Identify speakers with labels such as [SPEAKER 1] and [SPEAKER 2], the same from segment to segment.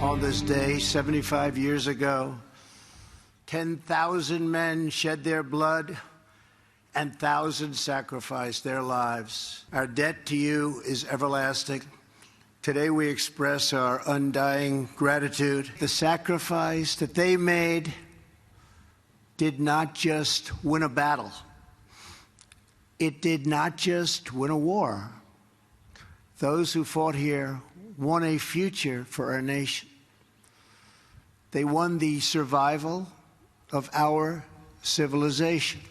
[SPEAKER 1] On this day, 75 years ago, 10,000 men shed their blood and thousands sacrificed their lives. Our debt to you is everlasting. Today we express our undying gratitude. The sacrifice that they made did not just win a battle. It did not just win a war. Those who fought here won a future for our nation. They won the survival of our civilization.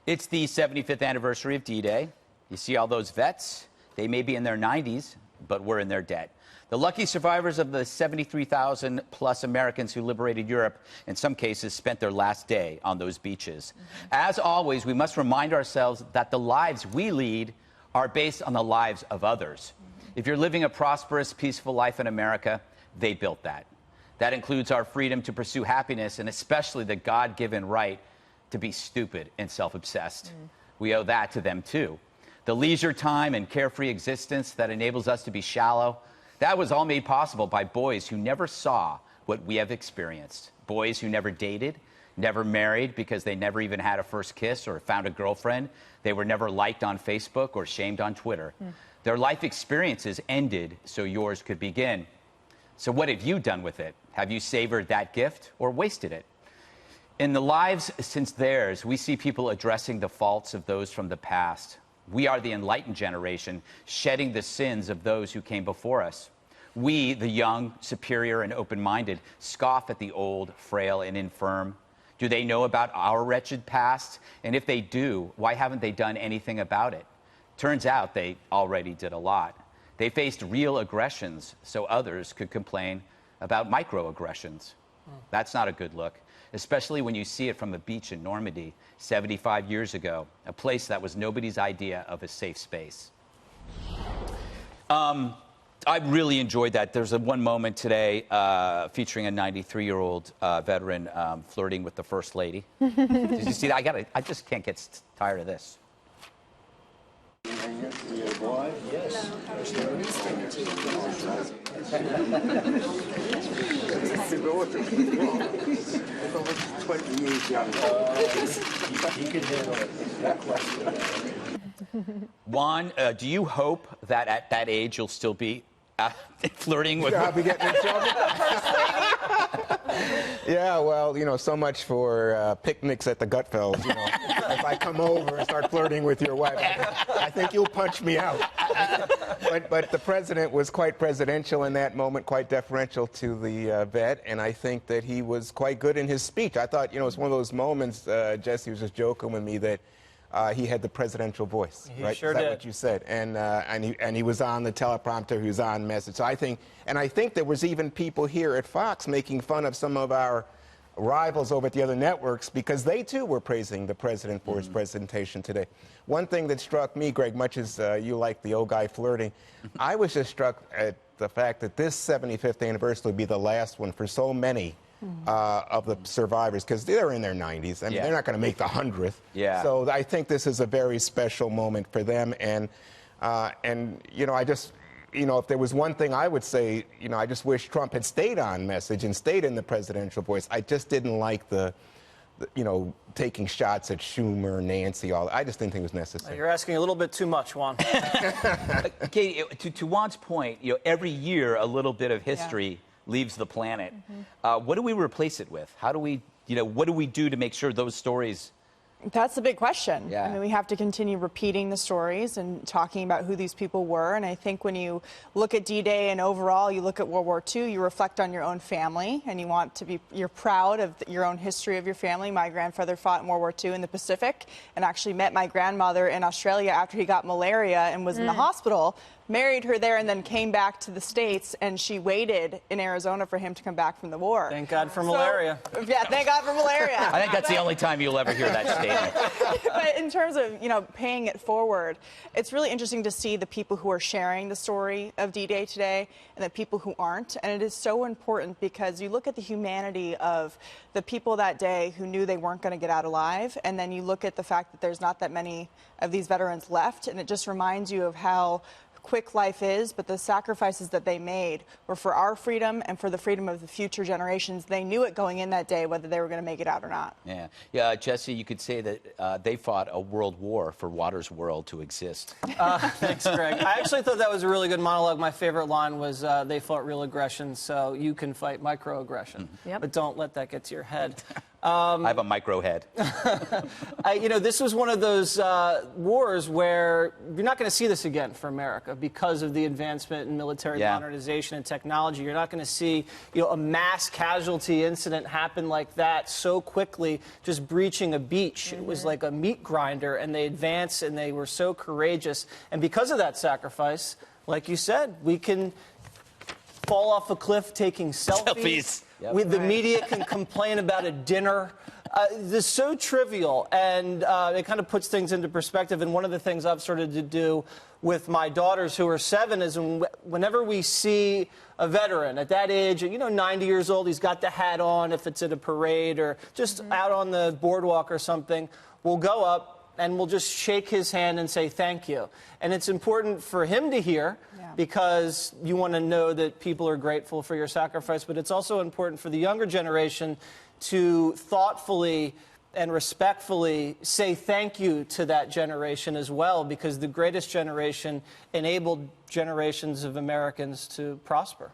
[SPEAKER 2] It's the 75th anniversary of D-Day. You see all those vets? They may be in their 90s, but we're in their debt. The lucky survivors of the 73,000 plus Americans who liberated Europe, in some cases, spent their last day on those beaches. As always, we must remind ourselves that the lives we lead are based on the lives of others. If you're living a prosperous, peaceful life in America, they built that. That includes our freedom to pursue happiness and especially the God-given right to be stupid and self-obsessed. We owe that to them, too. The leisure time and carefree existence that enables us to be shallow, that was all made possible by boys who never saw what we have experienced. Boys who never dated, never married because they never even had a first kiss or found a girlfriend. They were never liked on Facebook or shamed on Twitter. Their life experiences ended so yours could begin. So what have you done with it? Have you savored that gift or wasted it? In the lives since theirs, we see people addressing the faults of those from the past. We are the enlightened generation, shedding the sins of those who came before us. We, the young, superior, and open-minded, scoff at the old, frail, and infirm. Do they know about our wretched past? And if they do, why haven't they done anything about it? Turns out they already did a lot. They faced real aggressions so others could complain about microaggressions. That's not a good look, especially when you see it from a beach in Normandy 75 years ago, a place that was nobody's idea of a safe space. I really enjoyed that. There's one moment today featuring a 93-year-old veteran flirting with the First Lady. Did you see that? I just can't get tired of this.
[SPEAKER 3] Yes.
[SPEAKER 2] Juan, do you hope that at that age you'll still be flirting with?
[SPEAKER 4] I'll be getting in trouble. Yeah, well, you know, so much for picnics at the Gutfelds. You know, if I come over and start flirting with your wife, I think you'll punch me out. But the president was quite presidential in that moment, quite deferential to the vet, and I think that he was quite good in his speech. I thought, you know, it's one of those moments, Jesse was just joking with me that he had the presidential voice, right?
[SPEAKER 3] Sure
[SPEAKER 4] Is that
[SPEAKER 3] did.
[SPEAKER 4] what you said? And he was on the teleprompter, he was on message. So I think there was even people here at Fox making fun of some of our rivals over at the other networks because they too were praising the president for his presentation today. One thing that struck me, Greg, much as you like the old guy flirting, I was just struck at the fact that this 75th anniversary would be the last one for so many of the survivors, because they're in their 90s. I mean, they're not going to make the 100th.
[SPEAKER 2] Yeah.
[SPEAKER 4] So I think this is a very special moment for them. And you know, I just, you know, if there was one thing I would say, you know, I just wish Trump had stayed on message and stayed in the presidential voice. I just didn't like the you know, taking shots at Schumer, Nancy, all. I just didn't think it was necessary.
[SPEAKER 3] You're asking a little bit too much, Juan.
[SPEAKER 2] Okay, to Juan's point, you know, every year a little bit of history leaves the planet. What do we replace it with? How do we, you know, what do we do to make sure those stories?
[SPEAKER 5] That's the big question.
[SPEAKER 2] Yeah.
[SPEAKER 5] I mean, we have to continue repeating the stories and talking about who these people were. And I think when you look at D-Day and overall you look at World War II, you reflect on your own family and you want to be, you're proud of your own history of your family. My grandfather fought in World War II in the Pacific and actually met my grandmother in Australia after he got malaria and was in the hospital. Married her there and then came back to the States, and she waited in Arizona for him to come back from the war.
[SPEAKER 3] Thank God for malaria.
[SPEAKER 5] Yeah, thank God for malaria.
[SPEAKER 2] I think that's the only time you'll ever hear that statement.
[SPEAKER 5] But in terms of, you know, paying it forward, it's really interesting to see the people who are sharing the story of D-Day today and the people who aren't. And it is so important because you look at the humanity of the people that day who knew they weren't going to get out alive, and then you look at the fact that there's not that many of these veterans left, and it just reminds you of how quick life is, but the sacrifices that they made were for our freedom and for the freedom of the future generations. They knew it going in that day, whether they were going to make it out or not.
[SPEAKER 2] Yeah, Jesse, you could say that they fought a world war for water's world to exist.
[SPEAKER 3] Thanks, Greg. I actually thought that was a really good monologue. My favorite line was, they fought real aggression, so you can fight microaggression.
[SPEAKER 6] Yep.
[SPEAKER 3] But don't let that get to your head.
[SPEAKER 2] I have a micro head.
[SPEAKER 3] This was one of those wars where you're not going to see this again for America because of the advancement in military modernization and technology. You're not going to see, a mass casualty incident happen like that so quickly, just breaching a beach. It was like a meat grinder, and they advanced, and they were so courageous. And because of that sacrifice, like you said, we can fall off a cliff taking selfies.
[SPEAKER 2] Yep.
[SPEAKER 3] The media can complain about a dinner. This is so trivial, and it kind of puts things into perspective. And one of the things I've started to do with my daughters, who are 7, is whenever we see a veteran at that age, 90 years old, he's got the hat on if it's at a parade or just out on the boardwalk or something, we'll go up and we'll just shake his hand and say thank you. And it's important for him to hear, because you want to know that people are grateful for your sacrifice, but it's also important for the younger generation to thoughtfully and respectfully say thank you to that generation as well, because the greatest generation enabled generations of Americans to prosper.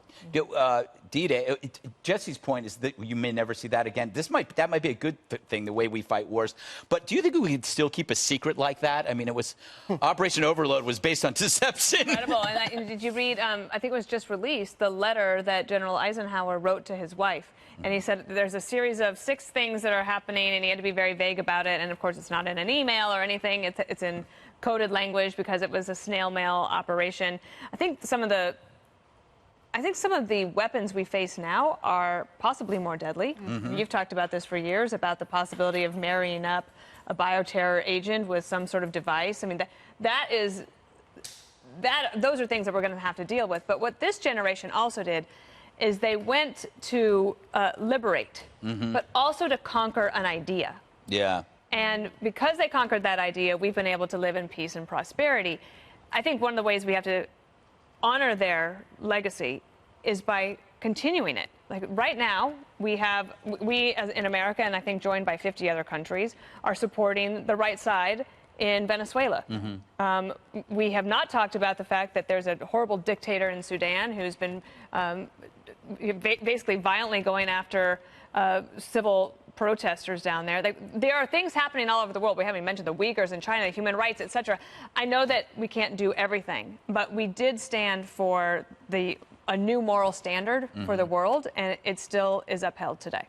[SPEAKER 2] D-Day, Jesse's point is that you may never see that again. That might be a good thing, the way we fight wars. But do you think we could still keep a secret like that? I mean, it was Operation Overload was based on deception.
[SPEAKER 6] Incredible. And did you read, I think it was just released, the letter that General Eisenhower wrote to his wife? And he said there's a series of 6 things that are happening, and he had to be very vague about it. And, of course, it's not in an email or anything. It's in coded language because it was a snail mail operation. I think some of the weapons we face now are possibly more deadly. You've talked about this for years, about the possibility of marrying up a bioterror agent with some sort of device. I mean, those are things that we're going to have to deal with. But what this generation also did is they went to liberate, but also to conquer an idea.
[SPEAKER 2] Yeah.
[SPEAKER 6] And because they conquered that idea, we've been able to live in peace and prosperity. I think one of the ways we have to honor their legacy is by continuing it. Like right now, we as in America, and I think joined by 50 other countries, are supporting the right side in Venezuela. We have not talked about the fact that there's a horrible dictator in Sudan who's been basically violently going after civil protesters down there. There are things happening all over the world. We haven't mentioned the Uyghurs in China, human rights, etc. I know that we can't do everything, but we did stand for a new moral standard for the world, and it still is upheld today.